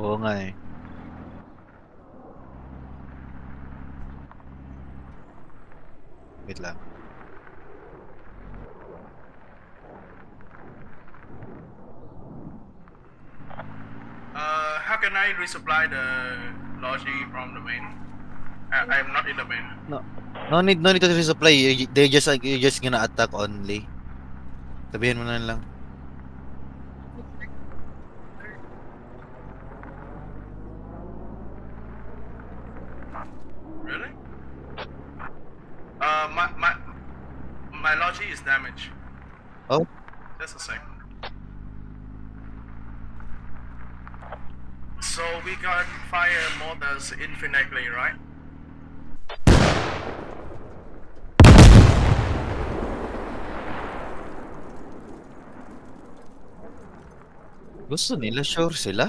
Oo nga eh. Wait lang. How can I resupply the logi from the main? I'm not in the main. No need to resupply. You're just gonna attack only. Sabihin mo na lang. Really? My logi is damaged. Oh, Just a sec. So we can fire mortars infinitely, right? gusto nila, sure sila.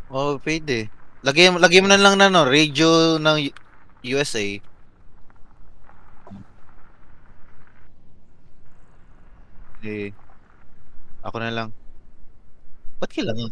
Oh, pwede. Lagyan mo na lang na no, radio ng USA. Eh, ako na lang. Ba't kailangan?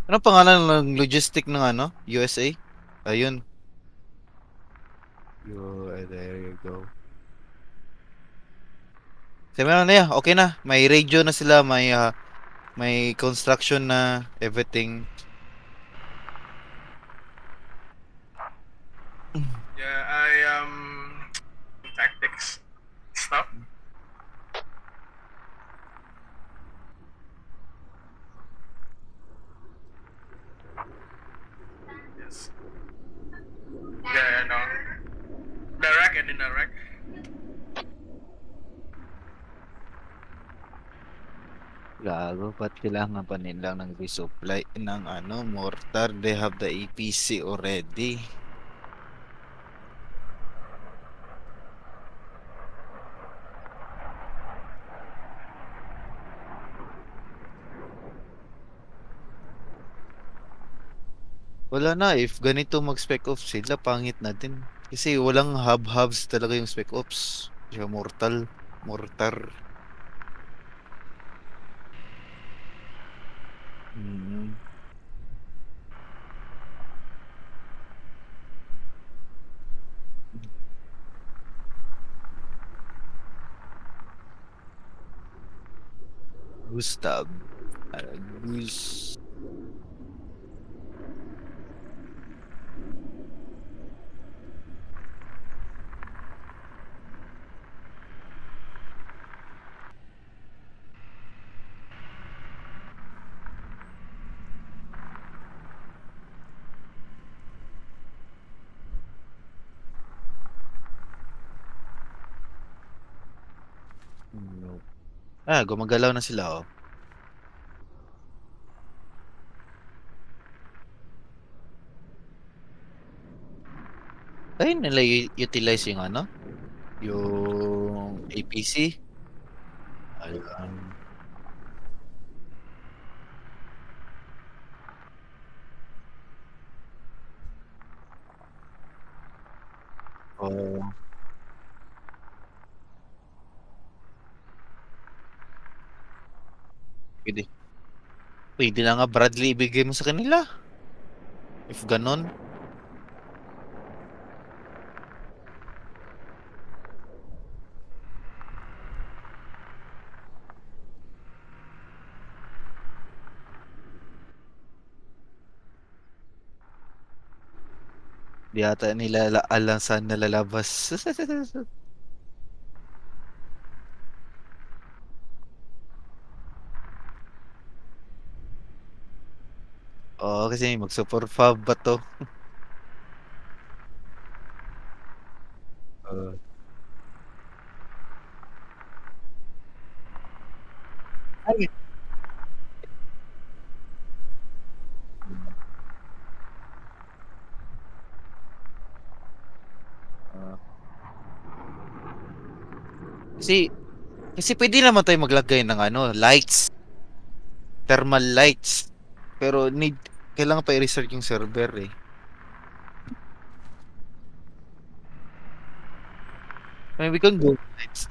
Anong pangalan ng logistic ng ano? USA? Ayun. There you go. Sabi na yan, okay na. May radio na sila, may construction na, everything. Yeah, tactics stuff. Yes. Yeah, no. Direct and indirect. Gago, ba't kailangan pa nila ng resupply ng ano, mortar? They have the APC already. Wala na, if ganito mag-spec ops sila, pangit na din. Kasi walang hub-hubs talaga yung spec ops. Siya mortar. Mm. Gustav. Gus. Gumagalaw na sila, oh. Ayun nila utilize yung ano? Yung APC. Ayun. Oh, pwede. Pwede na nga Bradley ibigay mo sa kanila. If ganon. Di ata nila alam saan nalalabas. Oo, kasi mag-super fab ba to? Uh, Kasi, kasi pwede naman tayo maglagay ng ano, lights, thermal lights. Pero kailangan pa i-research yung server eh. I mean, we can go lights.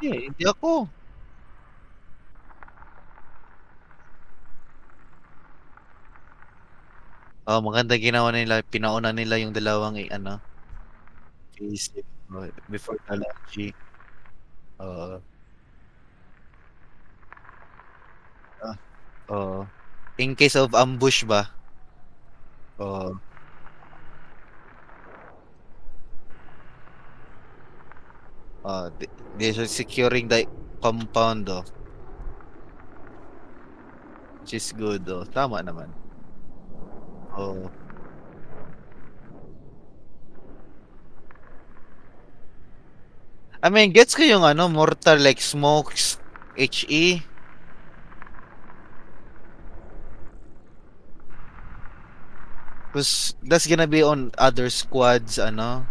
Hindi ako. Maganda ginawa nila, pinauna nila yung dalawang ano, phase before the launching. Oo. Ah, oo. In case of ambush ba? Oo. They're securing the compound, which is good, tama naman. Oo. I mean, gets ko yung ano, mortar like smokes, HE. Because that's gonna be on other squads, ano,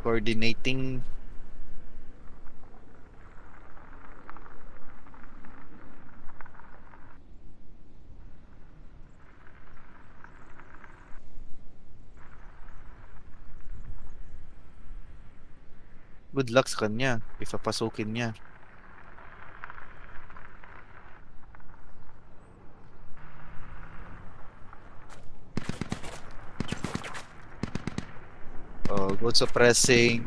coordinating. Good luck sa kanya, if papasukin niya. Good suppressing.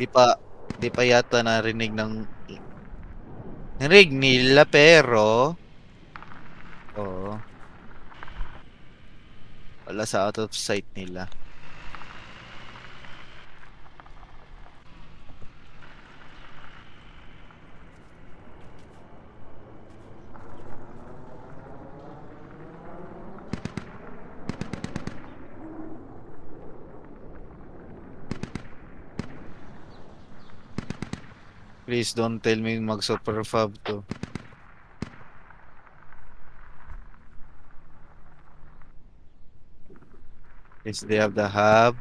Di pa, di pa yata narinig nila pero, oo, wala sa out of sight nila. Please don't tell me mag super fab to. Yes, they have the hub.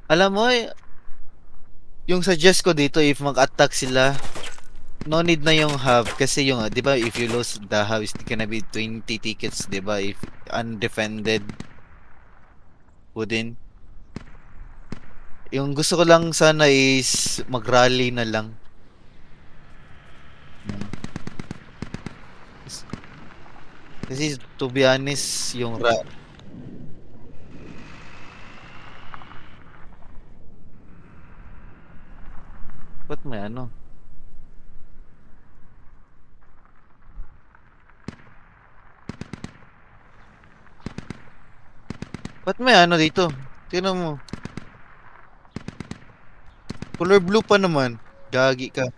Alam mo, yung suggest ko dito, if mag-attack sila, no need na yung hub. Kasi yung, di ba, if you lose the hub, it's gonna be 20 tickets, di ba? If undefended, wouldn't. Yung gusto ko lang sana is mag-rally na lang. Kasi to be honest, yung ba't may ano? Ba't may ano dito? Tingnan mo. Color blue pa naman. Gagi ka.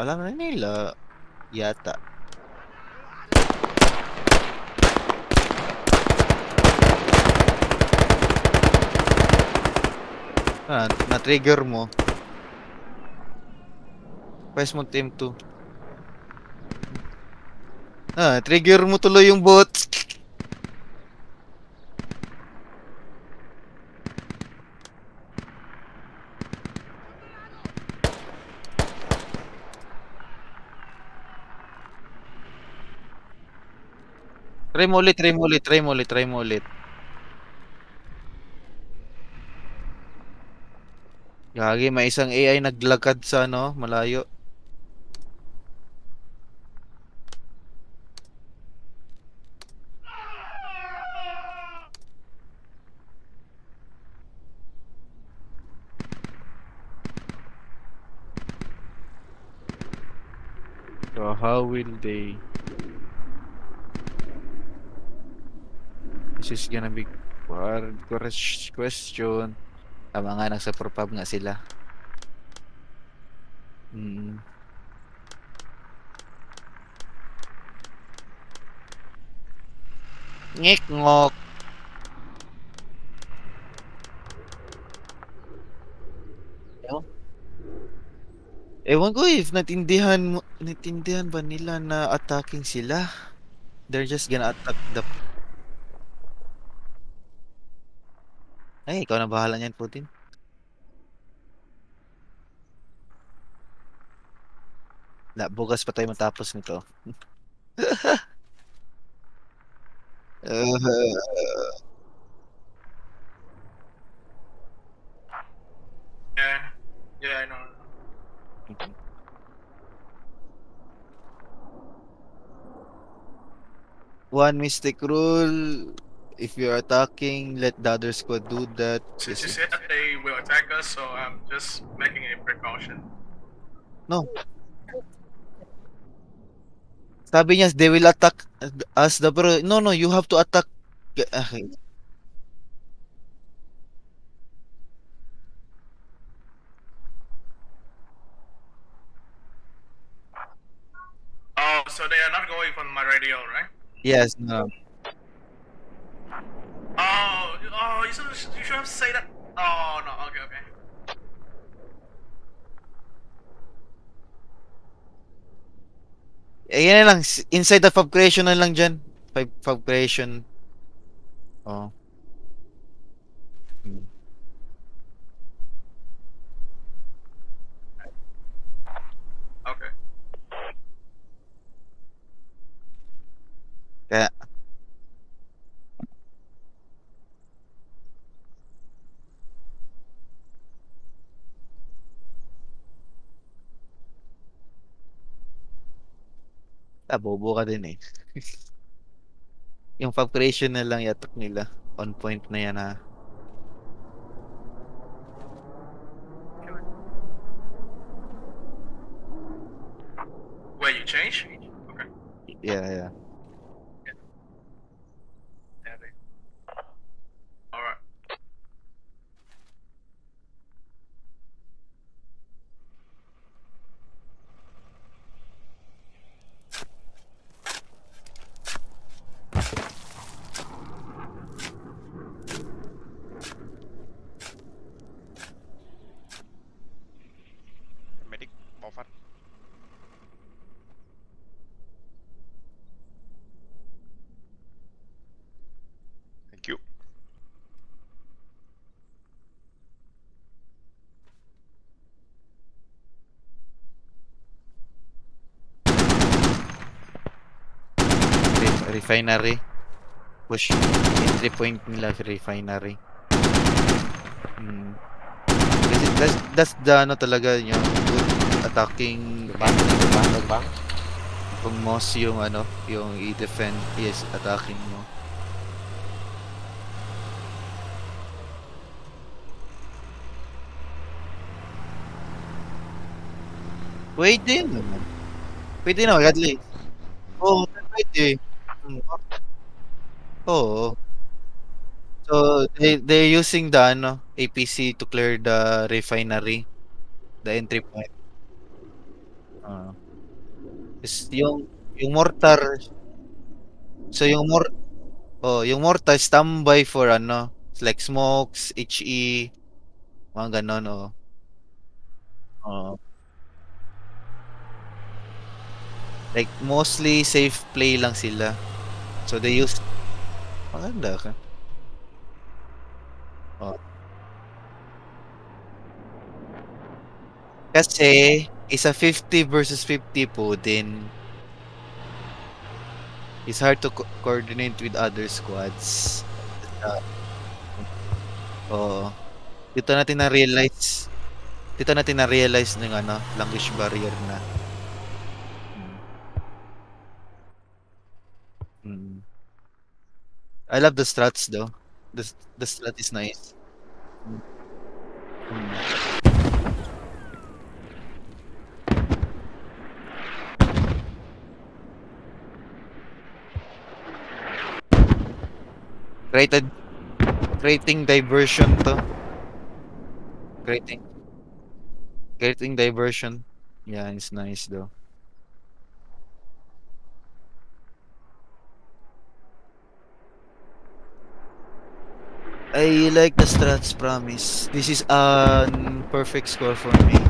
Alam na nila. Yata. Na-trigger mo. Press mo team 2. Trigger mo tuloy yung bot. Try mo ulit. Gagi, may isang AI naglakad sa ano, malayo. So how will they? This is gonna be hard question. Tama nga, nasa propab nga sila. Mm. Ngik ngok. Ewan ko if natindihan ba nila na attacking sila? They're just gonna attack the... Ay, ikaw na bahala niyan, Putin. Bukas pa tayo matapos nito. Yeah. Yeah, I know. One mistake rule. If you're attacking, let the other squad do that. Since you Kasi... said that they will attack us, so I'm just making a precaution. No. Sabi niya, they will attack us. Pero, no, you have to attack. Okay. Oh, so they are not going from my radio, right? Yes, no. Oh, you should have said that. Oh, no, okay. Yan na lang. Inside the fab creation na lang dyan. Fab creation. Oh. Okay. Kaya... bobo ka din eh. Yung fab creation na lang yatok nila. On point na yan ha. Wait, you change? Okay. Yeah. Alright. Medic, mau phát. Thank you. Refinery. Push. Entry point nila refinery. Kasi that's the ano talaga yun. Good attacking. Bang. Kung mouse yung ano, yung i-defend is attacking mo. Pwede naman. Pwede naman, at least. Oo, pwede. Oo. So, they're using the ano, APC to clear the refinery. The entry point. Yung mortar. So, yung mortar standby for ano, like smokes, HE, mga ganon, oh. Like, mostly safe play lang sila. So, they use... Maganda ka. Oh. Kasi, isa 50 versus 50 po din. It's hard to coordinate with other squads. Oo. Dito natin na-realize dito natin na-realize ng ano, language barrier na. Mm. I love the struts though. The strut is nice. Creating diversion to. Creating diversion. Yeah, it's nice though. I like the strats, promise. This is a perfect score for me.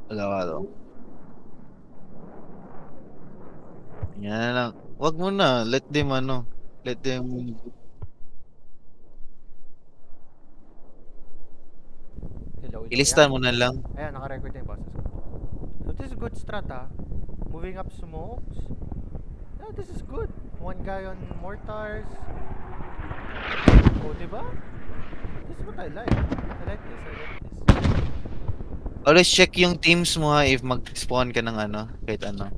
Wala. Yan lang. Wag mo na. Let them ano. Let them. Hello. Ilista mo na lang. Ayan, naka-record na yung boses ko. So this is good strat Moving up smokes. Yeah, this is good. One guy on mortars. Oh, diba? This is what I like. I like this. Always check yung teams mo ha if mag-spawn ka ng ano. Kahit ano.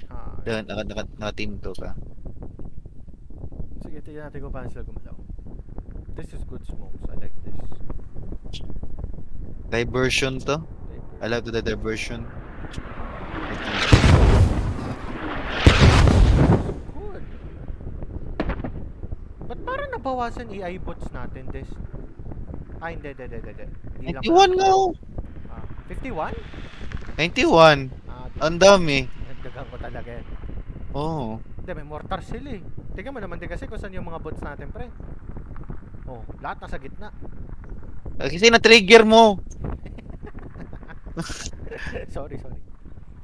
Yeah. Naka-team to ka. Sige, tignan natin kung paano sila gumalaw. This is good smokes. I like this. Diversion to. I love the diversion. Good. Ba't parang nabawasan AI bots natin this? Hindi. 91 now. 51? 91. Ang dami. Nagdagan ko talaga yan. Oo. Hindi, may mortar sila eh. Tingnan mo naman din kasi kung saan yung mga bots natin, pre. Oh, lahat nasa gitna. Kasi na-trigger mo. sorry.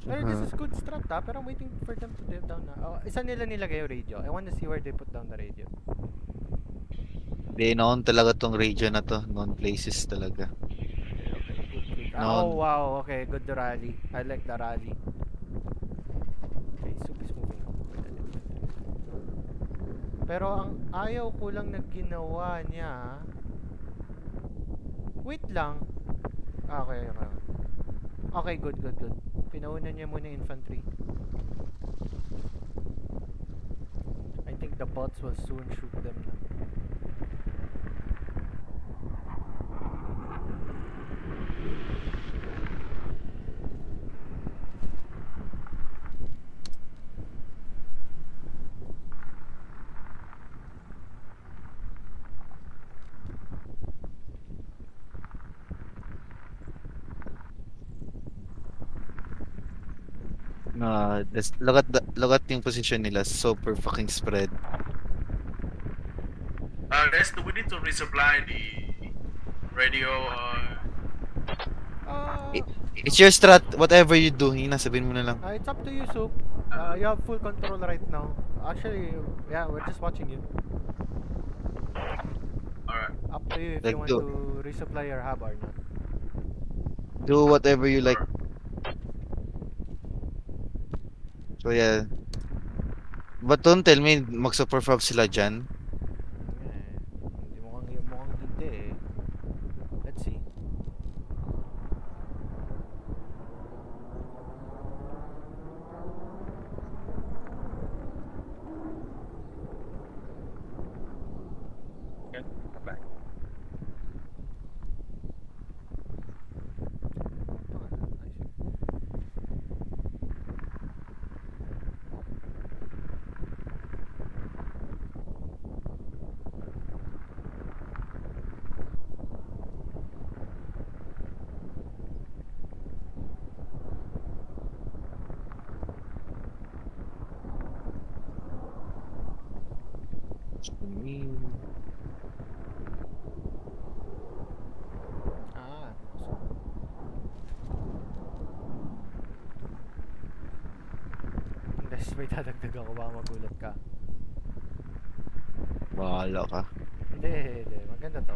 Pero this is good strat pero I'm waiting for them to dev down na. Oh, isa nila nilagay yung radio. I wanna see where they put down the radio. Hindi, noon talaga tong radio na to. Noon places talaga. Okay. Oh, wow. Okay, good the rally. I like the rally. Okay, Soup is moving up. Pero ang ayaw ko lang na ginawa niya. Wait lang. Okay. Okay, good. Pinauna niya muna yung infantry. I think the bots will soon shoot them na. Look at yung position nila. Super fucking spread. We need to resupply the radio. It's your strat. Whatever you do, sabihin mo na lang. It's up to you, Soup. You have full control right now. Actually, yeah, we're just watching you. Alright. Up to you if Like you want to resupply your hub or not. Do whatever you like. So yeah. But don't tell me mag-super fab sila dyan. Hindi mukhang hindi eh. Let's see. Okay, come back. Unless may dadagdag ako, baka magulat ka. Bahala ka. Hindi. Maganda to.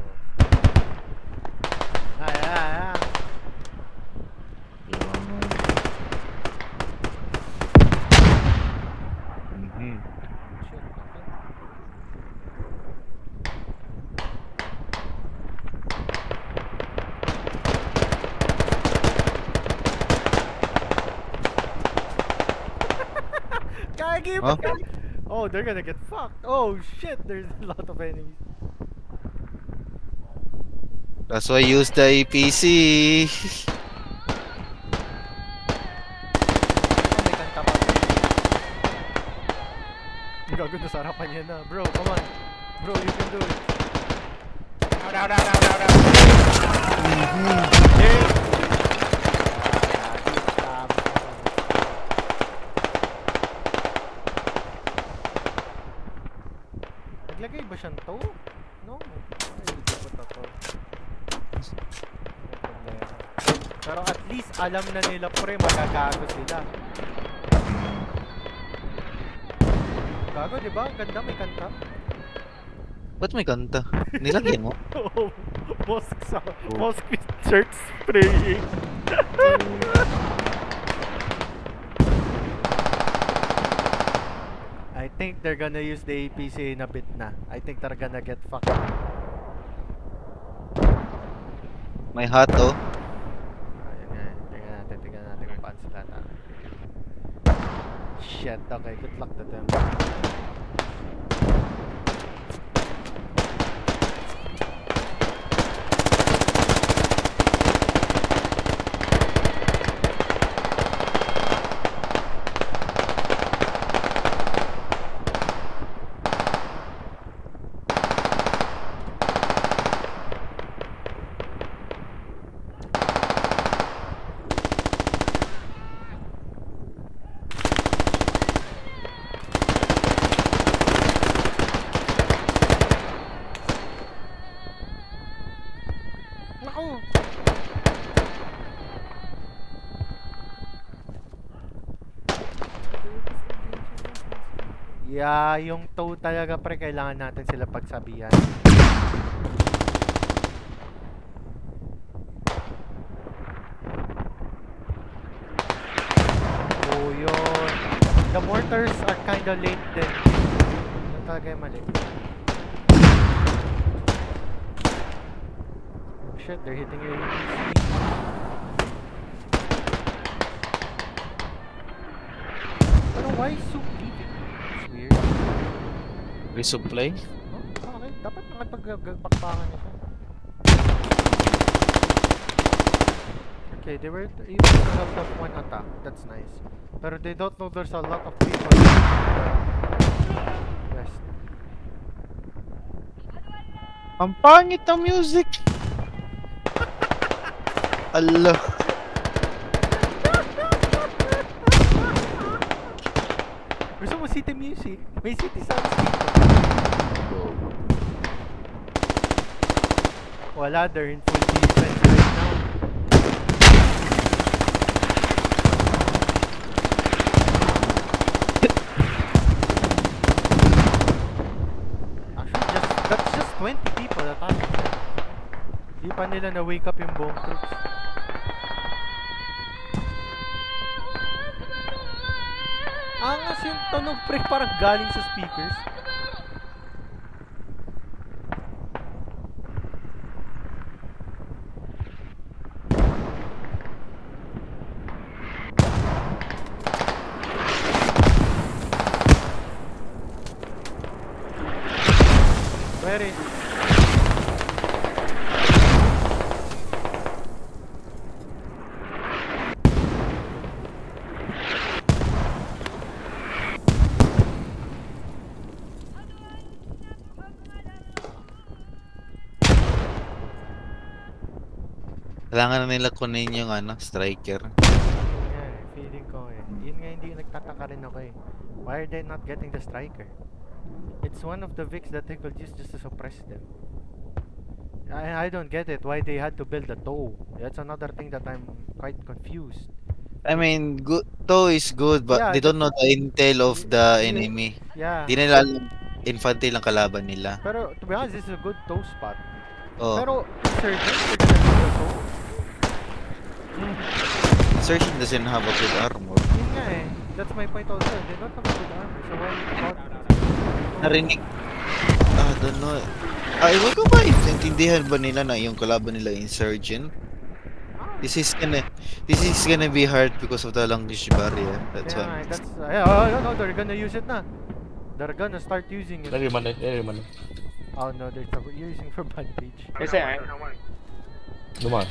Ayan. Shit, okay. Gagi! Huh? Oh, they're gonna get fucked. Oh shit, there's a lot of enemies. That's why I use the APC. Oh, may kanta pa. Gago na sa harapan niya na. Bro, come on. Bro, you can do it. Down. Naglagay ba siyang toe? No. Ay, hindi ko pa to. Problema. Pero at least alam na nila pre, magagago sila. Gago, di ba? Ang ganda, may kanta. Ba't may kanta? Nilagyan mo? Oo. Mosque with church praying. I think they're gonna use the APC in a bit na. I think they're gonna get fucked. May hot oh. Ayan nga. Tingnan natin kung paano sila na. Shit, okay. Good luck to them. Naku! Yeah, yung toe talaga pre, kailangan natin sila pagsabihan. Oh, yun. The mortars are kinda late din. Yun talaga yung mali. Shit, they're hitting your APC. Pero why is Soup leaving? It's weird. Resupply? Oh, okay. Dapat nakipagpakpakan niya siya. Okay, they were able to help off one attack. That's nice. Pero they don't know there's a lot of people in the west. Ang pangit ng music! Allah! Gusto mo city music? May city sounds dito. Wala, they're in full defense right now. Actually, that's just 20 people at time. Di pa nila na-wake up yung buong troops. Angas yung tunog pre, parang galing sa speakers. Where is? Kailangan na nila kunin yung ano, striker. Yeah, feeling ko eh. Yun nga hindi nagtataka rin ako eh. Why are they not getting the striker? It's one of the Vics that they could use just to suppress them. I don't get it. Why they had to build a toe. That's another thing that I'm quite confused. I mean, good, Toe is good, but Yeah, they don't know the intel of the enemy. Yeah. Di nila alam infantile ang kalaban nila. Pero to be honest, this is a good toe spot. Oh, Pero Surgeon, they're gonna do the toe. Surgeon doesn't have a good armor. Yun nga eh. That's my point also. They don't have a good armor. So why Narinig. Don't know. Ewan ko ba, intindihan ba nila na yung kalaban nila insurgent? This is gonna be hard because of the language barrier. That's Yeah, why. that's yeah, no, they're gonna use it na. They're gonna start using it. Dari mana? Dari mana? Oh no, they're using for bandage. Kasi ay. Duman.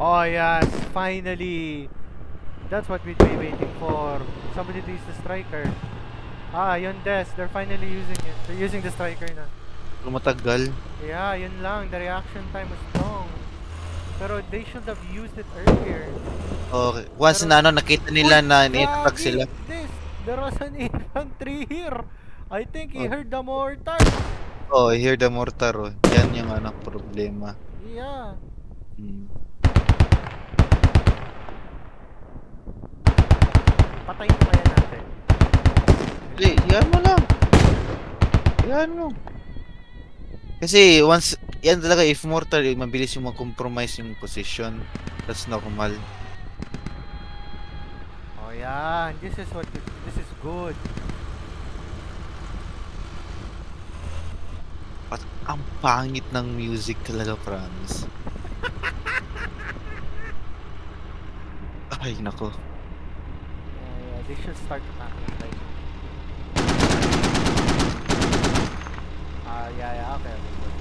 Oh yes, finally. That's what we've been waiting for. Somebody to use the striker. Ah, yun Des. They're finally using it. They're using the striker na. Matagal. Yeah, yun lang. The reaction time was long. Pero they should have used it earlier. Okay. Once Pero- na nakita nila Uy, na ni-attack gagi! sila. This, there was an infantry here. I think he Oh. heard the mortar. Oh, I hear the mortar. Oh. Yan yung problema. Yeah. Hmm. Patayin mo kaya natin. Hindi, yan mo lang. Yan mo. Kasi once, yan talaga, if mortar, mabilis yung mag-compromise yung position. That's normal. Oh yeah, this is good. At ang pangit ng music talaga, promise. Ay, nako. Yeah, they should start attacking like. Yeah, okay, good.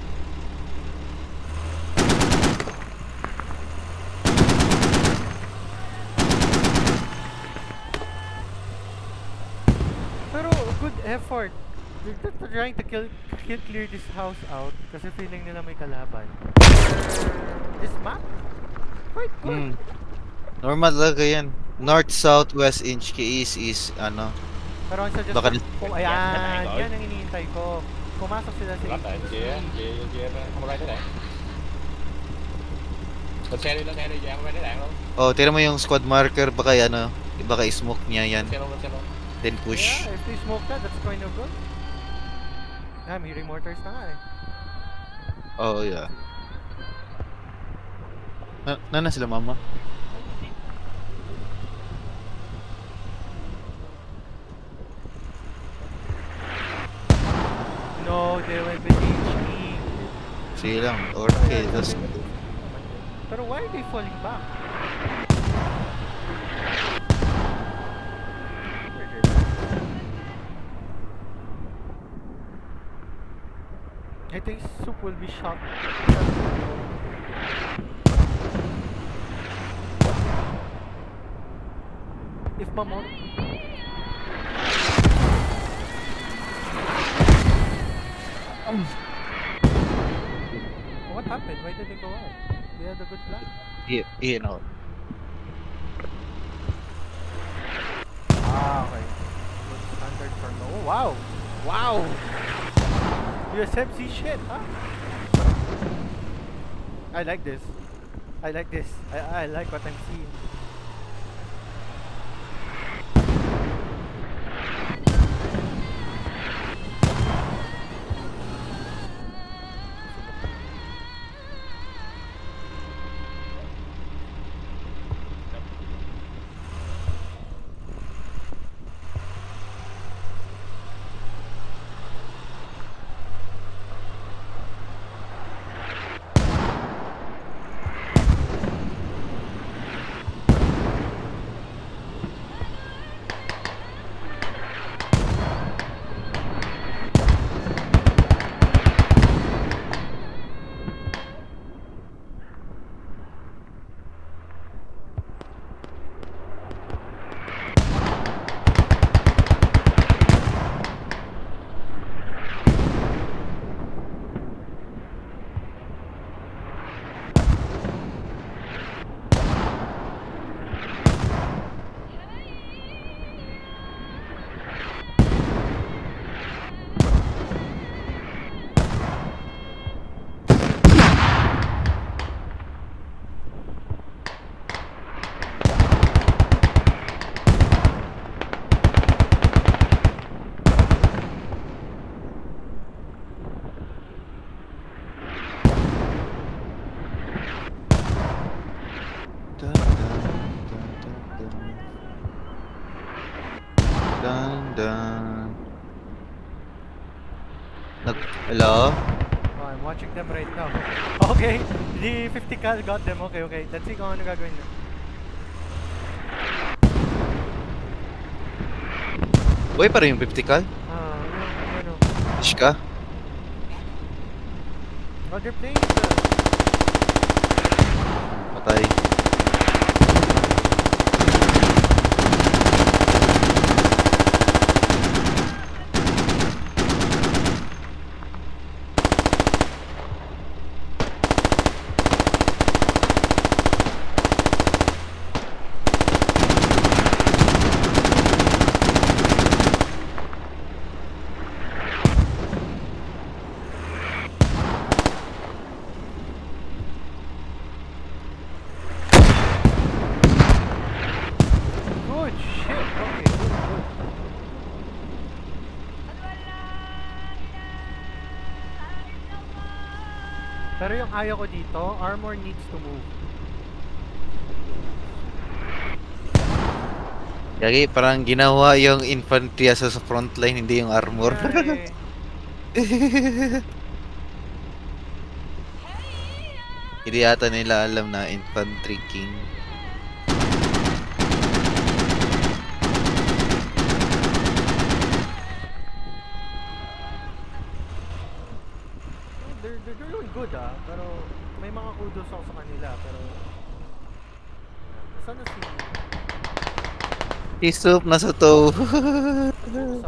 Pero good effort. They're trying to clear this house out kasi feeling nila may kalaban. This map? Quite good. Hmm. Normal talaga yan. North, south, west, inch, east is, Pero ang suggest Baka ko, ayan, yan ang iniintay ko. Pumasok sila sa Lát lại chia không ra cái đạn. Mình xe đi lên xe đi ra không ra cái đạn luôn. oh, tira mo yung squad marker, baka baka smoke niya yan. Xe luôn. Then push. Yeah, if they smoke that, that's kind of good. I'm hearing mortars na nga eh. Oh, yeah. Na sila, mama? No, they went with HP. Sige lang. Okay, that's... Pero why are they falling back? I think Soup will be shot. If Mamon. What happened? Why did they go out? They had a good plan. Yeah. Ah, okay. Good standard for no. Oh, wow! Wow! USMC shit, huh? I like this. I like this. I like what I'm seeing. Dun, dun. Hello? Oh, I'm watching them right now. Okay, the 50 cal got them. Okay, okay. Let's see kung ano gagawin na. Uy, parang yung 50 cal? Yung ano. Ish ka? Oh, they're playing the... Patay. Good shit. Okay, good, good. Pero yung ayaw ko dito, armor needs to move. Gagi, parang ginawa yung infantry as sa frontline, hindi yung armor. Ay, Hindi yata nila alam na infantry king. they're doing good pero may mga kudos ako sa kanila, pero sana si Isup na sa to. sakto.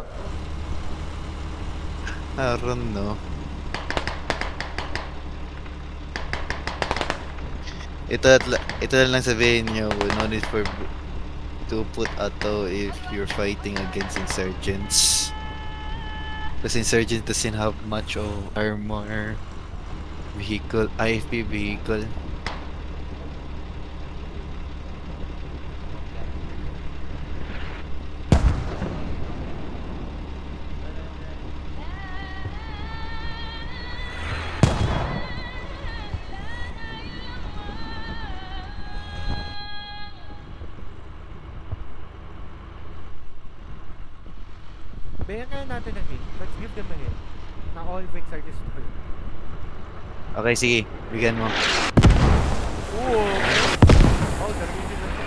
Aron no. Ito na lang sabihin nyo, no need for to put auto if you're fighting against insurgents. Because insurgents doesn't have much of armor, vehicle, IFP vehicle. Bigyan kaya natin ng hint. Let's give them a hint na all Vicks are destroyed. Okay, sige. Bigyan mo. Ooh, oh, the reason is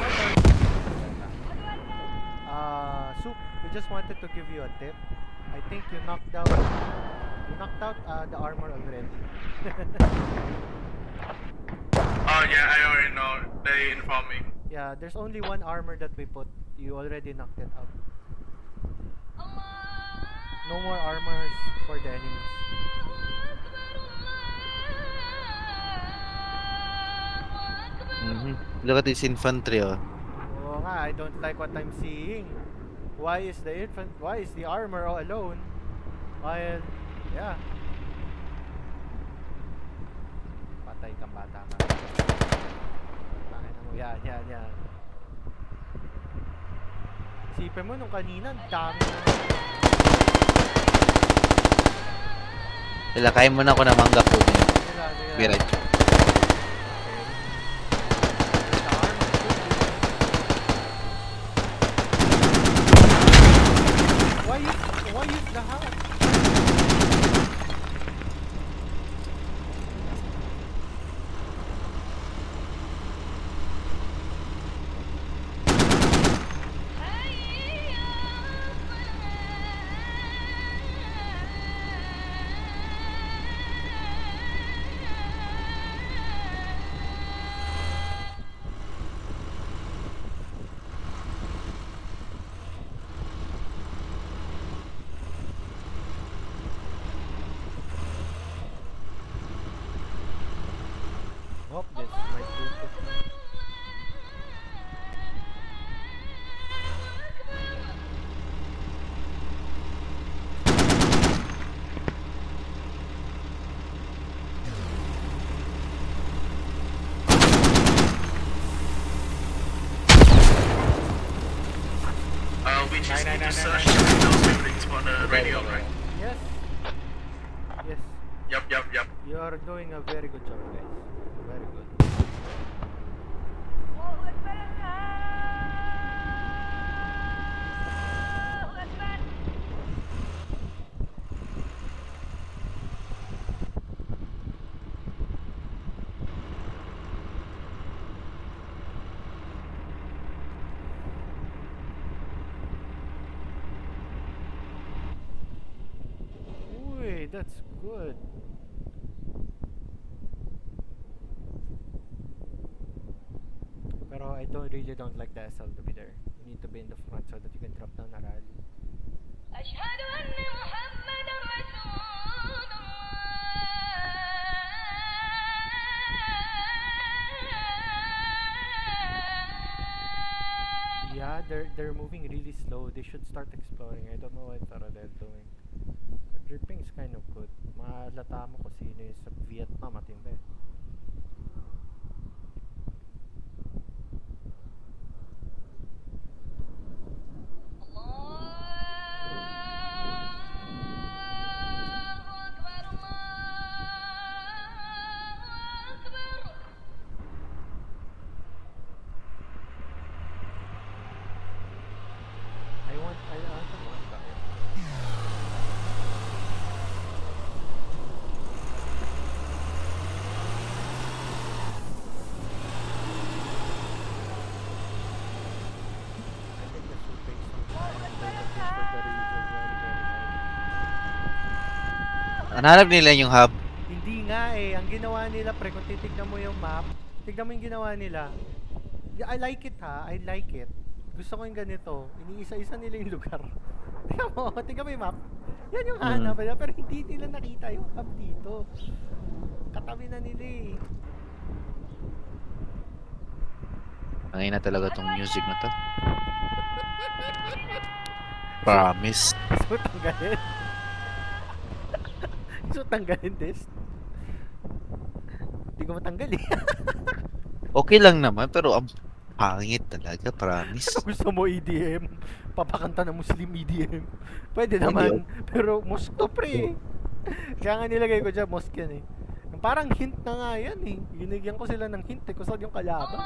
Soup, we just wanted to give you a tip. I think you knocked out the armor already. Oh yeah, I already know. They informed me. Yeah, there's only one armor that we put. You already knocked it out. No more armors for the enemies. Look at this infantry, oh. Oo nga, I don't like what I'm seeing. Why is the armor all alone? While, yeah. Patay kang bata ka. Tangin na mo, yan. Isipin mo nung kanina, dami na. Sila, kain mo na ako ng mangga po niya. Be right. Why use the house? Oh, this might be it. We just need to search those buildings for the radio, right? Yes. Yes. Yep. You are doing a very good job, guys. Very good. Uy, that's good. Pero I really don't like the SL to be there. You need to be in the front so that you can drop down a rally. أشهد أن محمدا رسول الله. Yeah, they're moving really slow. They should start exploring. I don't know what they're doing. Dripping is kind of good. Malata mo kung sino yung sa Vietnam matindi. Hanap nila yung hub. Hindi nga eh. Ang ginawa nila, pre, kung titignan mo yung map, tignan mo yung ginawa nila. I like it ha. I like it. Gusto ko yung ganito. Iniisa-isa nila yung lugar. Tignan mo yung map. Yan yung hanap nila. Pero hindi nila nakita yung hub dito. Katabi na nila eh. Angay na talaga tong music na to. Promise. So, tanggalin. So, tanggalin this. Hindi ko matanggal eh. Okay lang naman, pero ang pangit talaga, promise. Ano gusto mo EDM? Papakanta ng Muslim EDM? Pwede naman. Pero mosque to pre. Kaya nga nilagay ko dyan, mosque yan eh. Parang hint na nga yan eh. Ginigyan ko sila ng hint eh. Kung saan yung kalaban.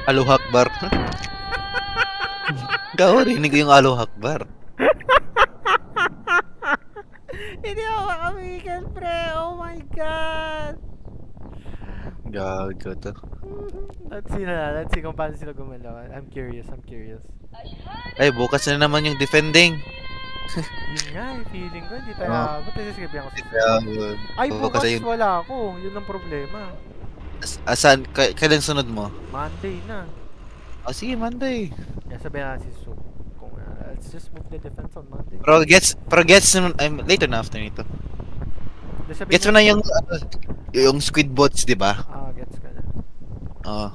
Allahu Akbar. Gawa, rinig ko yung Allahu Akbar. Hindi ako makamigal, pre. Oh my God. Gago to. Let's see kung paano sila gumalaw. I'm curious. Ay, bukas na naman yung defending. Yun nga, feeling ko. Hindi tayo abot. Sige, biyan ko sa Ay, bukas bukas wala ako. Yun ang problema. Asan? Kailan sunod mo? Monday na. Sige, Monday. Yeah, sabihan natin si Su. Let's just move the defense on Monday. Pero gets later na after nito. Gets mo na yung squid bots, di ba? Gets ka na. Oo.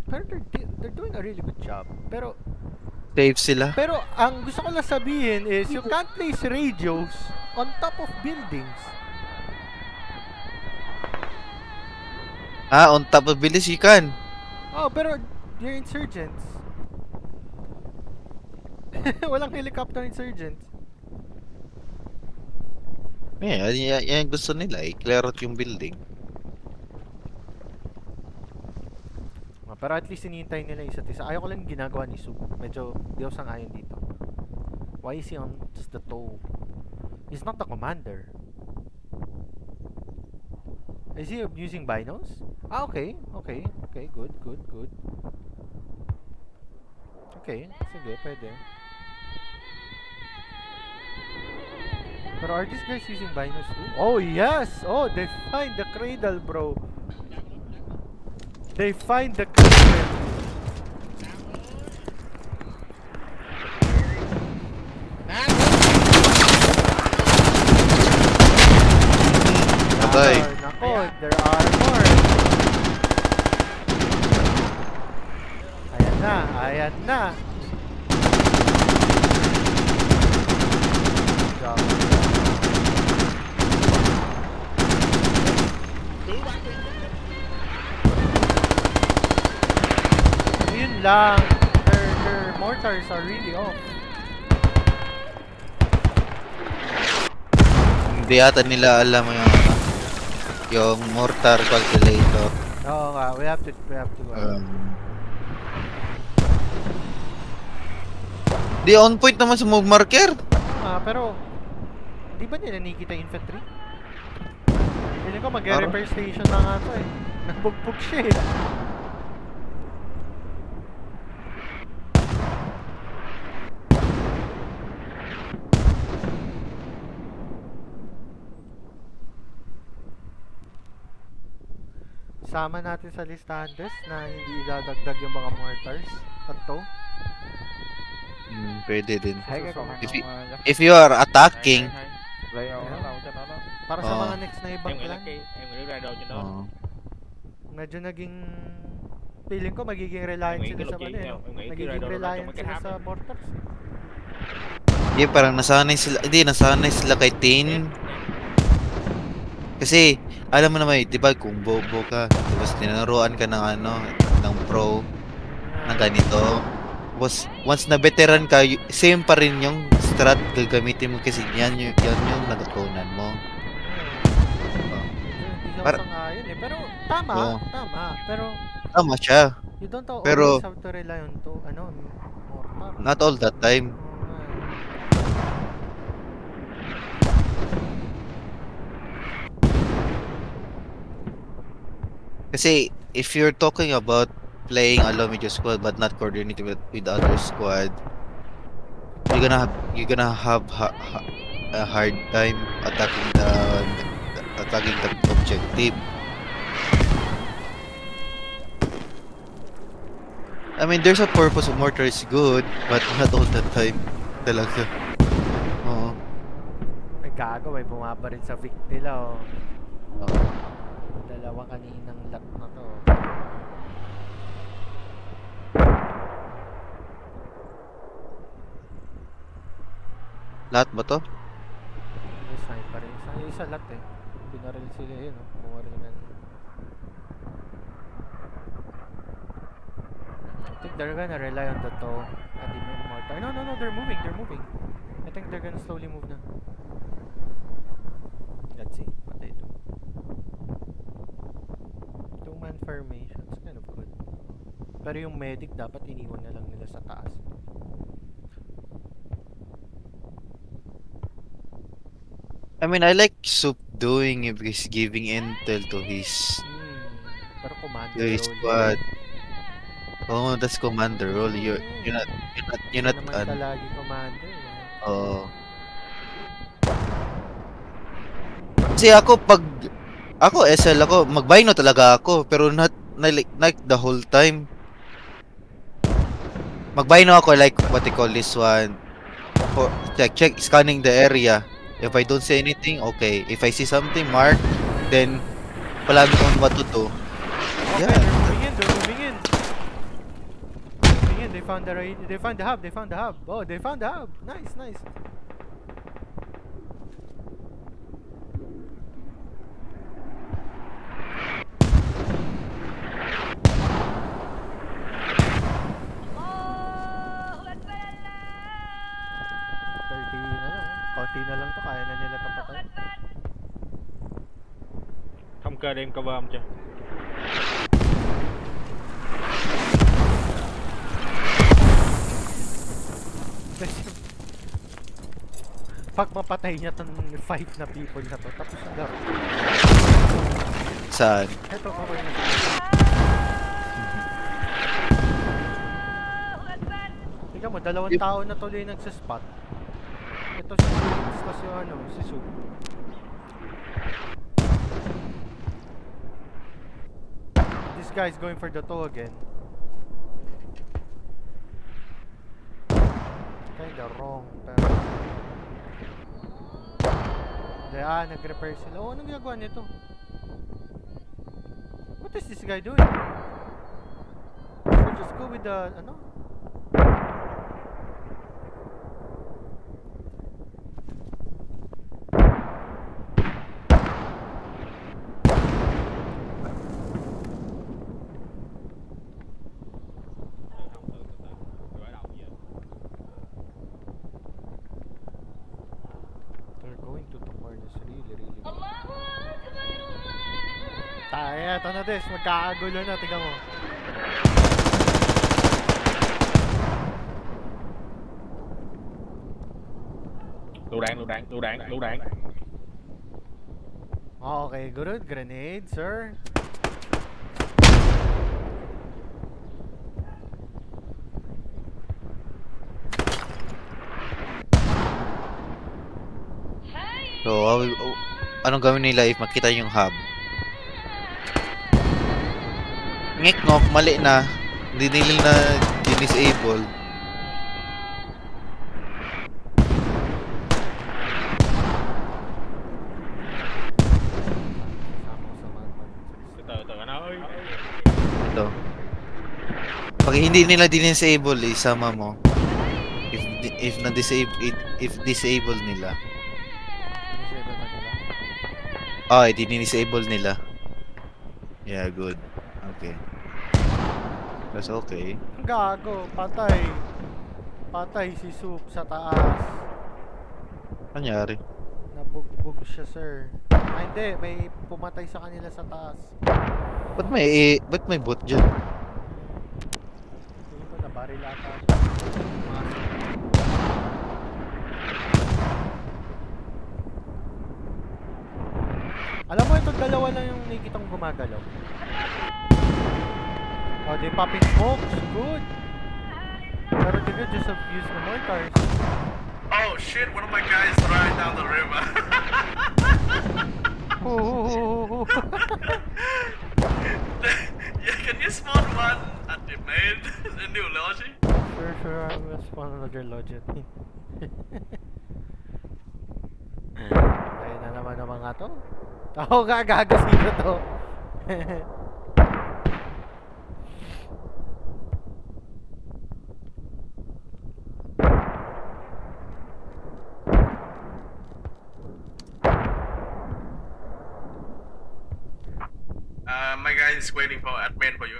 Pero they're doing a really good job. Pero Safe sila. Pero ang gusto ko lang sabihin is you can't place radios on top of buildings. On top of buildings you can. Oh, pero you're insurgents. Walang helicopter insurgents. Yan gusto nila i-clear out yung building. Pero at least hinihintay nila isa't isa. Ayaw ko lang ginagawa ni Su. Medyo di ako sang-ayon dito. Why is he on just the toe? He's not the commander. Is he using binos? Okay. Good. Okay, sige, pwede. Pero are these guys using binos too? Oh, yes! Oh, they find the cradle, bro. They find the cradle. Bye. Nako, there are more. Ayan na. Yun lang. Their mortars are really off. Hindi ata nila alam yung mortar calculator. Oo nga, we have to Di on point naman sa move marker. pero di ba nila nakikita infantry? Hindi ko mag-repair station na nga to eh. Nagbugbog siya eh. Sama natin sa listahan des na hindi idadagdag yung mga mortars. At to. Pwede din. Thấy cái con If you- nhắc If you are attacking, lấy đâu cho nó đó. Para sa Oo. mga next na ibang Em nghĩ là clan. cái em nghĩ ra đâu cho nó. oh, Medyo naging feeling ko magiging reliant Em nghĩ sila cái sa logic ano eh, em no? nghĩ cái Nagiging ra đâu reliant trong cái sila tháp sa ấy. mortars. yeah, parang nasanay sila. Hindi, nasanay sila kay Tin. Kasi, alam mo naman, di ba, kung bobo ka, tapos tinaruan ka ng ng pro, ng ganito. Tapos, once na veteran ka, same pa rin yung strat gagamitin mo kasi yan yung natutunan mo. Hindi Para- ako sangayon eh. Pero tama, Oo. tama. Pero Tama siya. you don't always Pero- have to rely on to, mortar. Not all the time. Oo nga eh. Kasi, if you're talking about playing alone with your squad but not coordinating with other squad, you're gonna have a hard time attacking the objective. I mean, there's a purpose of mortar is good, but not all the time. Talaga. Oo. Ay gago, may bumabaril sa Vic nila oh. Oo. Dalawa kaninang lot na to. Lahat ba to? May sniper rin. Isa lot eh. Binaril sila yun oh. Bumaril na. I think they're gonna rely on the toe. Admin mortar. No, they're moving. I think they're gonna slowly move na. Let's see what they do. Two-man formations, kind of good. Pero yung medic dapat iniwan na lang nila sa taas. I mean, I like Soup doing it because giving intel to his Pero commander to his role. squad. Oh, that's commander role. You're not Hindi naman ka lagi commander. Eh. oh. Kasi ako SL ako, magbino talaga ako pero not like the whole time. Magbino ako like what they call this one. For check scanning the area. If I don't see anything, okay. If I see something mark, then pala on what to do. Okay, Yeah. they're moving in. Moving in. They found the hub. Oh, they found the hub. Nice. Allahu Akbar Allah. 30 na lang. Konti na lang to. Kaya na nila tapatan. Không cơ đem cover không chưa? Pag mapatay niya tong 5 na people na to, tapos na laro. Saan? Ito ako yun. Allahu Akbar. Tingnan mo, 2 tao na tuloy nagsispot. Ito si Prince, tapos yung si Sue. This guy's going for the toe again. Kinda wrong, pero... nag-repair sila. Oh, anong ginagawa nito? What is this guy doing? Should just go with the, They're going to the corners really good. Allahu Akbar Allah. Tayo, ito na Des, magkakagulo na, tingnan mo. Lựu đạn. Okay, good. Grenade, sir. So, anong gawin nila if makita yung hub? Ngik-ngok, mali na. Hindi nila na disable. Từ từ anh ơi. Ito. Pag hindi nila disable, isama mo. If disable nila. Disable na nila. Oh, disable nila. Yeah, good. Okay. That's okay. Gago, patay. Patay si Soup sa taas. Kanyari. Nabugbog siya, sir. Ah, hindi. May pumatay sa kanila sa taas. Ba't may bot dyan? Tingin ko nabaril ata siya. Alam mo, itong dalawa lang yung nakikitang gumagalaw. Oh, they popping smokes. Good. Pero they could just have used the mortars. Oh shit, one of my guys ran down the river. Ooh. Yeah, can you spawn one at the main, the new lodge? Sure, I'm gonna spawn another lodge at me. Ayun na naman ang mga to. Ako gagago sino to. My guy is waiting for admin for you.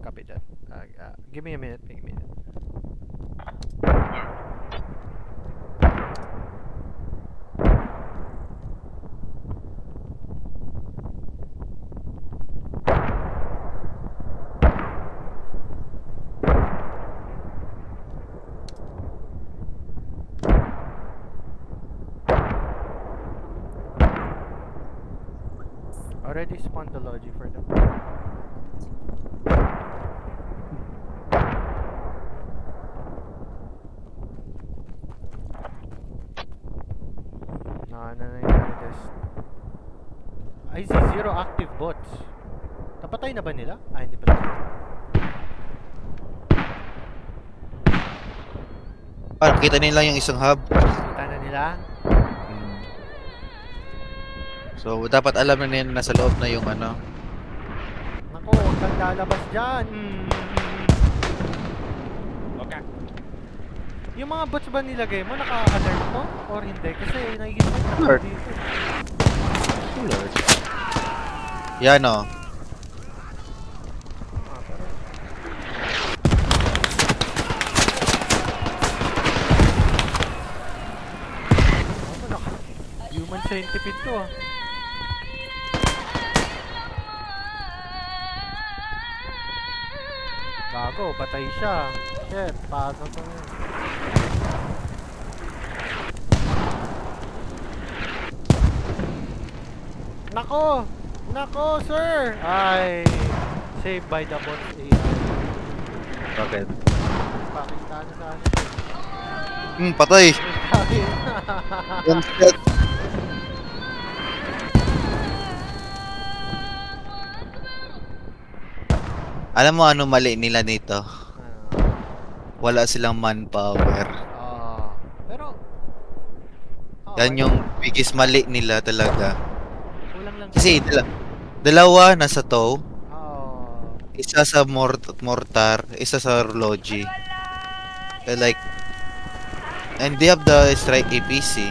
Copy that. Give me a minute, give me a minute. Alright. Already spawned the logi for them. Ano nangyari guys? I see 0 active bots. Napatay na ba nila? Ah, hindi pa. Kita nila yung isang hub. Kita na nila? So, dapat alam na nila nasa loob na yung ano. Naku, huwag kang lalabas dyan. Okay. Yung mga bots ba nilagay mo, naka-alert to? Or hindi? Kasi nakikita mo yung Alert. dito. Lord. Yan o. Pero... Human centipede to ah. Gago, patay siya. Shit, paano to yun? Nako! Nako, sir! Ay, saved by the bot AI. Okay. Pakita na sa akin. Patay. One shot. Alam mo ano mali nila nito? Wala silang manpower. Pero Yan yung biggest mali nila talaga. kulang lang Kasi dalawa nasa tow, Oh. isa sa mortar, isa sa logi. Like, and they have the strike APC.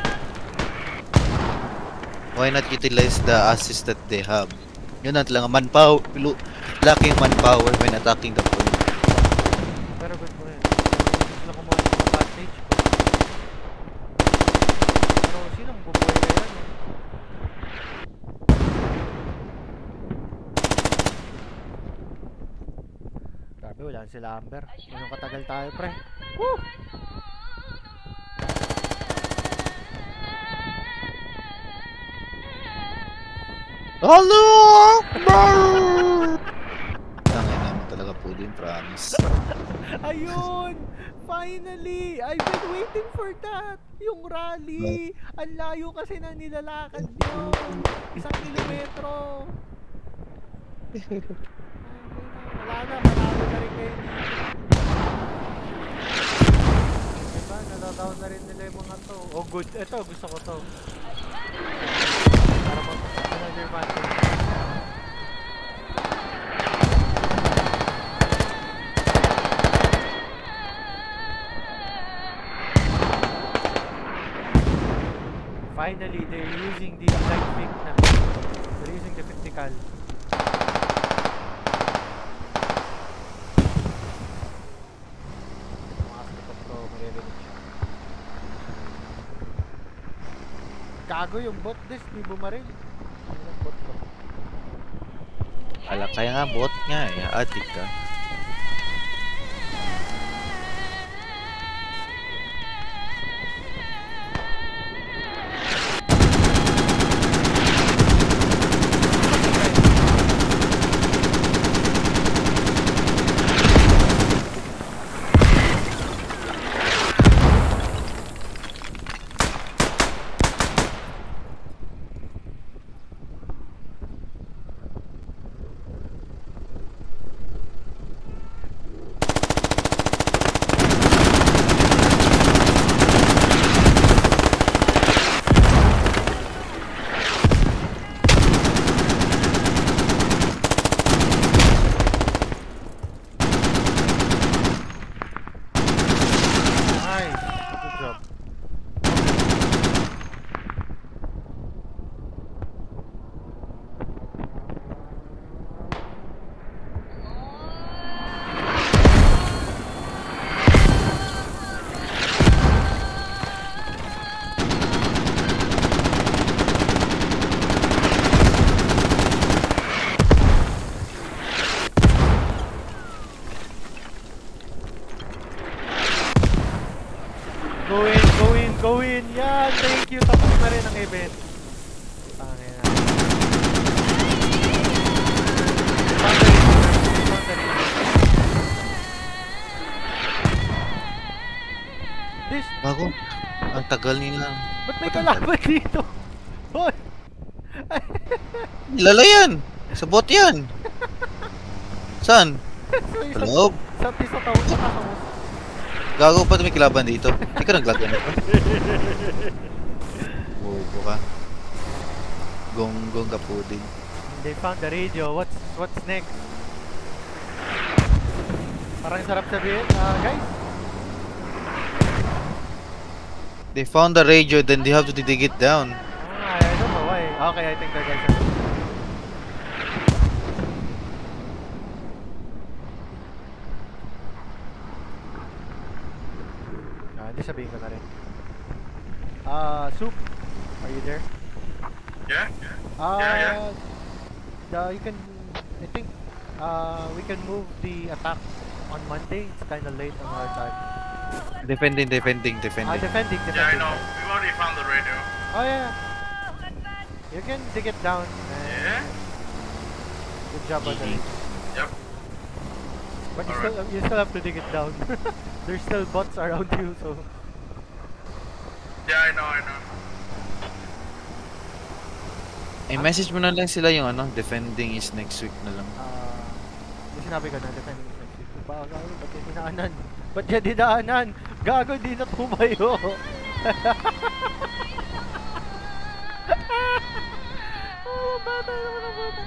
Why not utilize the assist that they have? Yun at lang manpower, lacking manpower when attacking the point. Pero good mo rin. Gusto ko mo yung advantage ko. Pero sinong bubuhay kaya no? Grabe, wala sila Amber. Ganun katagal tayo, pre. Woo! Hello! Tangay naman talaga po din, promise. Ayun! Finally! I've been waiting for that! Yung rally! Ang layo kasi na nilalakad nyo! 1 kilometro! Wala na, panalo na rin kayo dito. Diba, natadown na rin nila yung mga to. Oh good, eto gusto ko to. Para another advantage. Finally, they're using the light pick na. They're using the 50 cal. Gago yung bot this, di bumaril. Anong bot to? Ala, kaya nga bot nga eh. Adik ka. Nice, good job. Go in! Yan! Thank you! Tapos na rin ang event. Tangin na. This, Bago. Ang tagal nila. ba't may kalaban dito? Boy! Lala yan! Sa bot yan! Saan? Sa loob? Sa taon sa kasamos. Gago pa may kilaban dito. Hindi ka naglagan ito. Bobo ka. Gonggong ka po din. They found the radio. What's next? Parang sarap sabihin. Guys, They found the radio, then they have to dig it down. I don't know why. Okay, I think that guys are... Hindi sabihin ko na rin. Soup, are you there? Yeah? You can, I think, we can move the attack on Monday. It's kind of late on our time. Defending. Defending. Yeah, I know. We've already found the radio. Oh yeah. You can dig it down. Yeah? Good job on that. Yep. But Alright. you still have to dig it down. There's still bots around you, so. Yeah, I know. I-message mo na lang sila yung ano, defending is next week na lang. Yung sinabi ko na, defending is next week. Ba't yung dinaanan? Ba't yung dinaanan? Gago, di na tumayo. Oh, bata naman ang bata.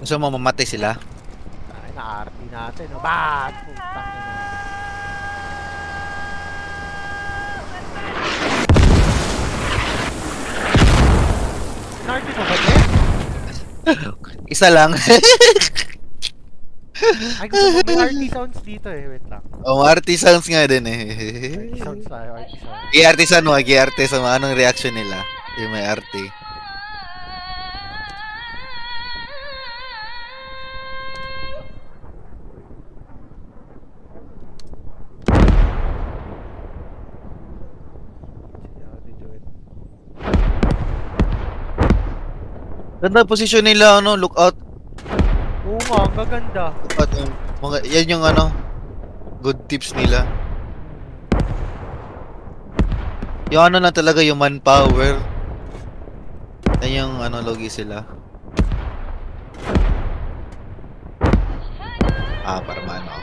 Gusto mo mamatay sila? Ay, na-RP natin. No? Ba't? Putang ina. Na-RP mo ba din? Isa lang. Ay, gusto mo may RT sounds dito eh. Wait lang. RT sounds nga din eh. RT sounds tayo, RT sounds. Gi-artisan mo, gi-artisan mo. Anong reaction nila? Yung may RT. Ganda posisyon nila, ano, lookout. Oo nga, ang gaganda. At mga yan yung ano, good tips nila. Yung ano na talaga yung manpower. Yan yung ano logi sila. Para maano.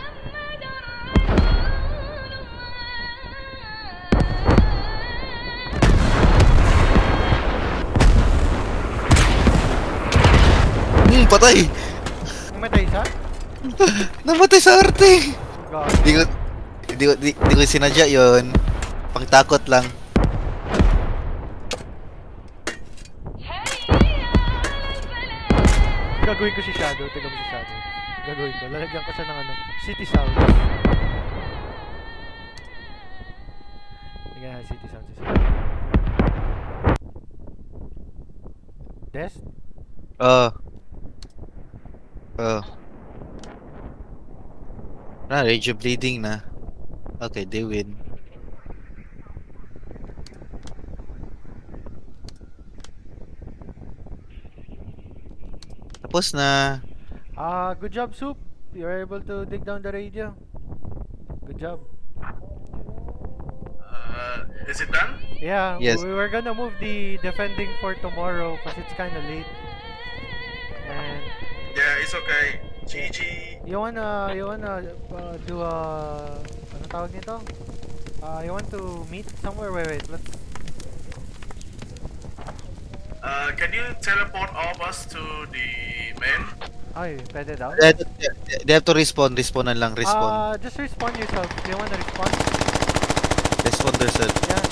Patay! Namatay isa? Namatay sa arte! God. Di ko sinadya yun. Pangtakot lang. Gagawin ko si Shadow. Tignan mo si Shadow. Gagawin ko. Lalagyan ko siya ng ano, City Sounds. Lagyan na City Sounds. Des? Rage of bleeding na. Okay, they win. Tapos na. Good job, Soup. You're able to dig down the radio. Good job. Is it done? Yeah, Yes. we were gonna move the defending for tomorrow because it's kind of late. And Yeah, it's okay. GG. you wanna do ano tawag nito? You want to meet somewhere? Wait, let's. Can you teleport all of us to the main? Ay, pwede daw. They have to respawn. Respawnan lang. Respawn. Just respawn yourself. You wanna respawn? Respawn themselves. Yeah.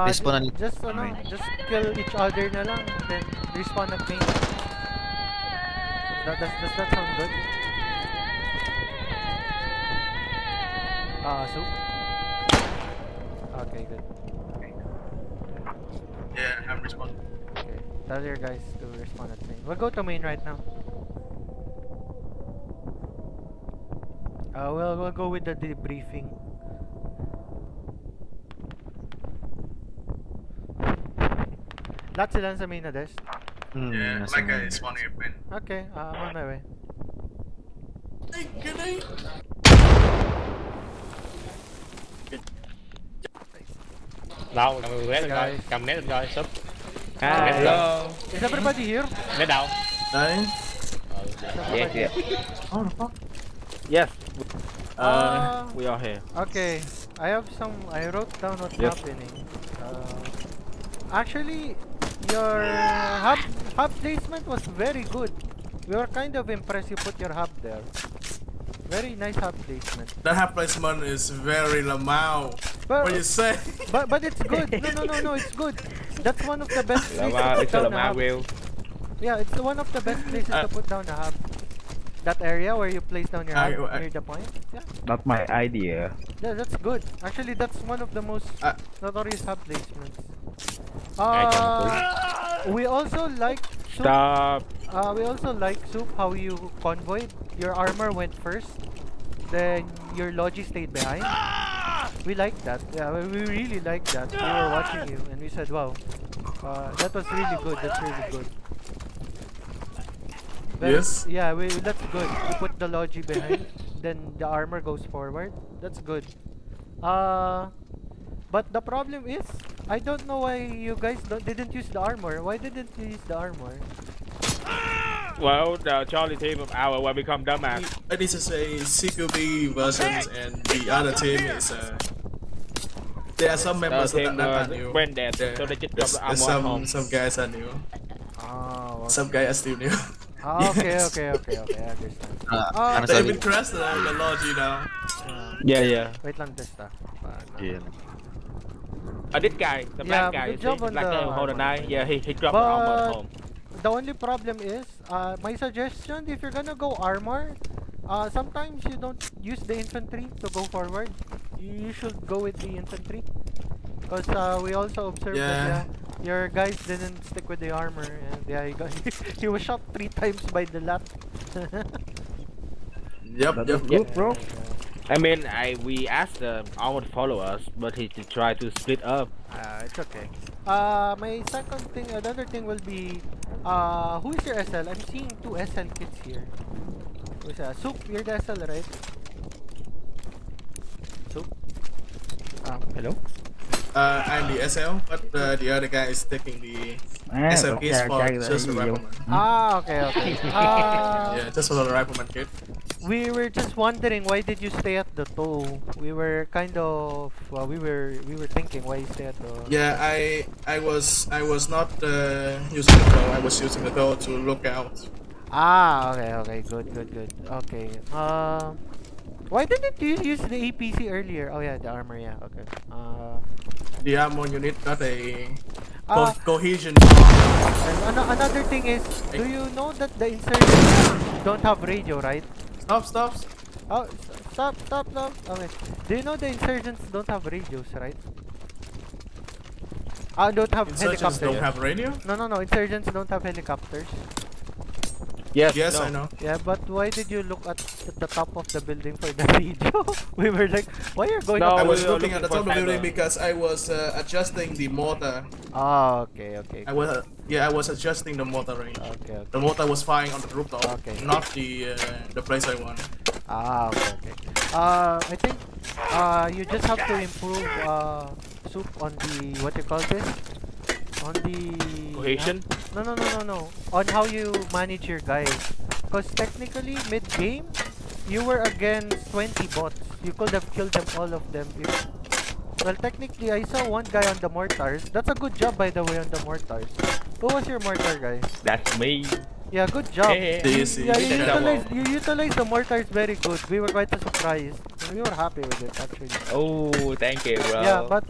Respawnan just just kill each other na lang, then respawn at main. Does that sound good? Soup? Okay, good. Yeah, I'm responding. Okay. Tell your guys to respawn at main. We'll go to main right now. We'll go with the debriefing. Lahat sila sa main na desk. Yeah, Nasa my guy main. is spawning at main. Okay, I'm on my way. Đâu, cầm nét lên coi, Guys. cầm nét lên coi, súp. Hello. Is everybody here? Nét đâu? Đấy. Is everybody Yes, here? Oh, the fuck? Yes. We are here. Okay, I wrote down what's Yes. happening. Actually, your hub placement was very good. We were kind of impressed you put your hub there. Very nice hub placement. That half placement is very lamau. What you say? But it's good. No, it's good. That's one of the best places to put It's a down a hub. wheel. Yeah, it's one of the best places to put down a hub. That area where you place down your hub near the point. Yeah. Not my idea. Yeah, that's good. Actually, that's one of the most notorious hub placements. We also like Soup. Stop. We also like Soup how you convoyed. Your armor went first, then your Logi stayed behind. We like that. Yeah, we really like that. We were watching you and we said, wow, that was really good. That's really good. Yes. Yeah, that's good. You put the Logi behind, then the armor goes forward. That's good. But the problem is, I don't know why you guys didn't use the armor. Why didn't you use the armor? Well, the Charlie team of our will become dumbass. This is a CQB versions, and the other team is there are some The members team that are new. went dead, There- so they just drop there's the armor at home. some guys are new. Oh, Some guys are still new. okay, I understand. Ano They sabi? even crashed the Logi now. Yeah. Wait lang, test Yeah. This guy, the Yeah, bad guy, good you job see, on like the hold the armor. knife. Yeah, he dropped the armor at home. The only problem is, my suggestion, if you're gonna go armor, sometimes you don't use the infantry to go forward. You should go with the infantry. Because we also observed that your guys didn't stick with the armor. And yeah, he was shot 3 times by the lat. Yep. Good, bro. I mean, we asked the armor to follow us, but he tried to split up. It's okay. My second thing, another thing will be, who is your SL? I'm seeing 2 SL kids here. Who's that? Soup, you're the SL, right? Soup? Hello? I'm the SL, but the other guy is taking the SL keys for just the rifleman. Okay. Yeah, just for the rifleman kit. We were just wondering, why did you stay at the toe? We were kind of, well, we were thinking why you stay at the. Yeah, I was not using the bow. I was using the bow to look out. Okay, good. Okay. Why didn't you use the APC earlier? Oh yeah, the armor. Yeah. Okay. The ammo unit got a cohesion. And another thing is, do you know that the insurgents don't have radio, right? Stop. Oh, stop. Okay. Do you know the insurgents don't have radios, right? Don't have Insurgents helicopters. don't have radio? No. Insurgents don't have helicopters. Yes, no. I know. Yeah, but why did you look at the top of the building for the radio? We were like, why are you going No, up? I we was were looking at the top of the looking for building cyber. because I was adjusting the mortar. Oh, okay. I was adjusting the mortar range. Okay. The mortar was firing on the rooftop, Okay. not the place I want. Okay. I think you just have to improve Soup on the, what you call this? On the Cohesion? No. On how you manage your guys. Because technically, mid-game, you were against 20 bots. You could have killed them, all of them. Well, technically, I saw one guy on the mortars. That's a good job, by the way, on the mortars. Who was your mortar guy? That's me. Yeah, good job. Hey. Yeah, you Double. utilized the mortars very good. We were quite surprised. We were happy with it, actually. Oh, thank you, bro. Yeah, but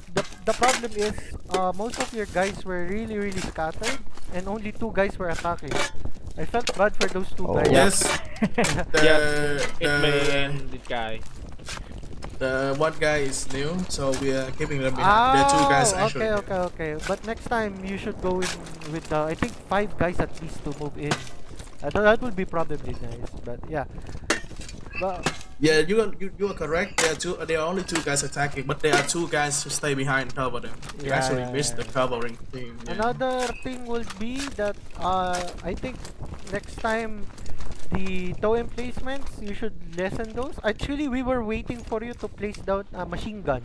the problem is, most of your guys were really scattered, and only 2 guys were attacking. I felt bad for those 2 guys. Yes. It's me and this guy. The one guy is new, so we are keeping them behind. There are 2 guys actually. Okay. But next time you should go in with I think 5 guys at least to move in. That would be probably nice. But yeah. But Yeah, you are correct. There are only 2 guys attacking, but there are 2 guys who stay behind and cover them. You Yeah, actually yeah, missed yeah. the covering thing. Yeah. another thing will be that I think next time the toe emplacements, you should lessen those. Actually, we were waiting for you to place down a machine gun.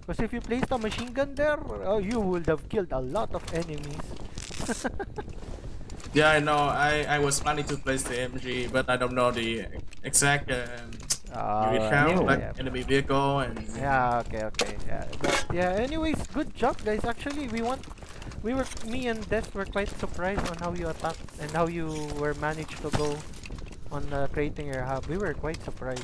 Because if you placed a machine gun there, you would have killed a lot of enemies. Yeah, I know. I was planning to place the MG, but I don't know the exact unit count, like yeah. enemy vehicle and. Yeah, okay. Yeah, but yeah. Anyways, good job, guys. Actually, me and Des were quite surprised on how you attacked and how you were managed to go on creating your hub. We were quite surprised.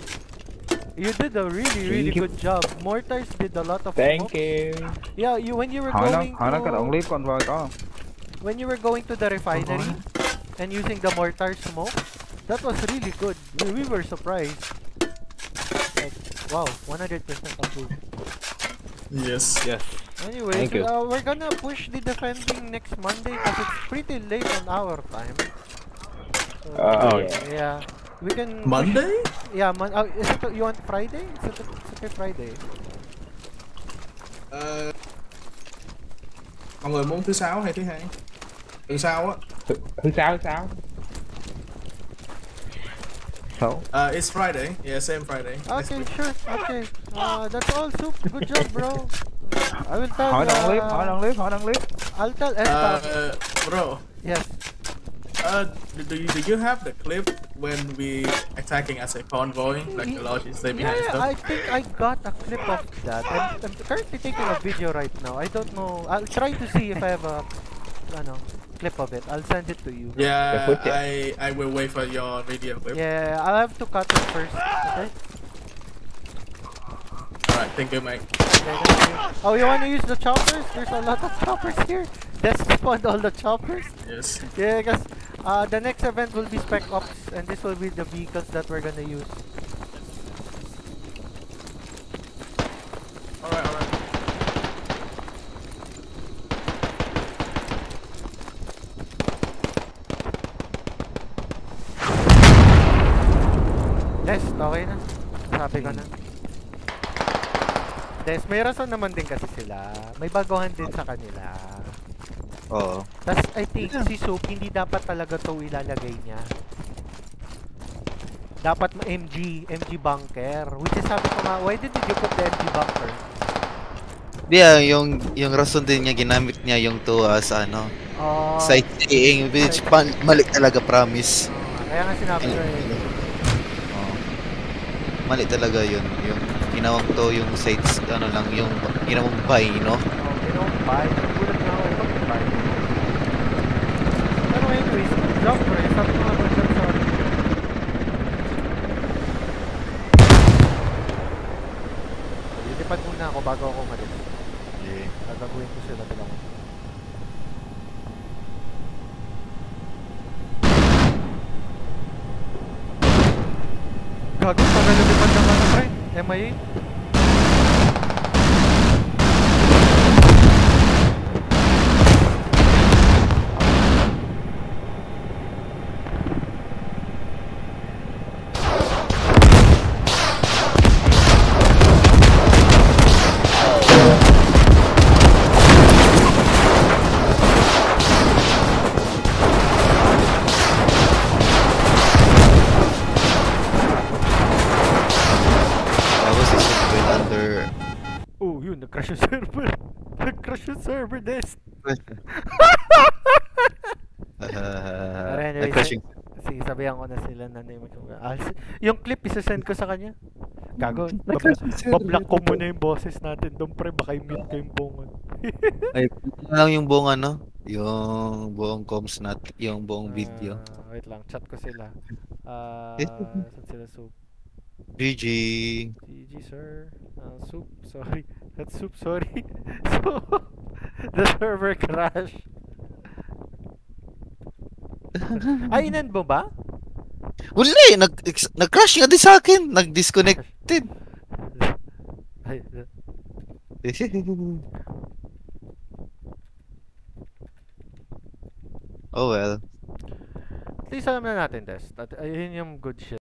You did a really good job. Mortars did a lot of. Thank smokes. you. Yeah, when you were Hỏi nó going cái đoạn to clip con voi có không? when you were going to the refinery and using the mortar smoke, that was really good. We were surprised. Like, wow, 100% approved. Yes. Anyways, Thank you. we're gonna push the defending next Monday because it's pretty late on our time. So, Oh, yeah. We can push- Monday? Yeah, is it you want Friday? It's okay Friday. Mọi người muốn thứ 6 hay thứ 2? Thứ 6 á. Thứ sáu. So, It's Friday. Yeah, same Friday. Next Okay, week. sure. Okay. That's all, Soup. Good job, bro. I will tell. hỏi đoạn clip. I'll tell Esther. Bro. Yes. Do you have the clip when we attacking as a convoy, like the lodge stay behind Yeah, stuff? I think I got a clip of that. I'm currently taking a video right now. I don't know. I'll try to see if I have a clip of it. I'll send it to you. Yeah, put I will wait for your video clip. Yeah, I'll have to cut it first. Okay. Alright, thank you, mate. Okay, thank you. Oh, you want to use the choppers? There's a lot of choppers here. Let's spawn all the choppers. Yes. Yeah, because the next event will be Spec Ops, and this will be the vehicles that we're gonna use. Alright. Des, okay na. Sabi ko na. Des, may rason naman din kasi sila. May baguhan din sa kanila. Oo. Tas I think si Soup hindi dapat talaga to ilalagay niya. Dapat MG bunker. Which is sabi ko nga, why did you put the MG bunker? Yeah, yung rason din niya ginamit niya yung to as ano, sightseeing, which mali talaga, promise. Kaya nga sinabi ko Oo. Mali talaga yun, yung ginawang to yung sites, ano lang, yung ginawang buy, no? ginawang buy. Gulat nga ako, bakit buy? Pero anyways, jump bro, sabi ko nga mag-jump sa lilipad muna ako bago ako umalis. Gagawin ko sila dalawa. Gago pa na lumipad ng ano pre? MIA? Oh, yun, nag-crash yung server. Nag-crash yung server, Des. Anyways, sabihan ko na sila na yung clip isa-send ko sa kanya. Gago, bablock ko muna yung boses natin doon pre, baka i-mute ko yung buong Ay, lang yung buong ano, yung buong comms natin, yung buong video. Wait lang, chat ko sila. Saan sila Soup? GG. GG sir. Soup, sorry. That's Soup, sorry. So, the server crashed. Ay, inan mo ba? Wala eh, nag-crash nga din sa akin, nag-disconnected. Oh well. At least alam na natin, Des. Ayun yung good shit.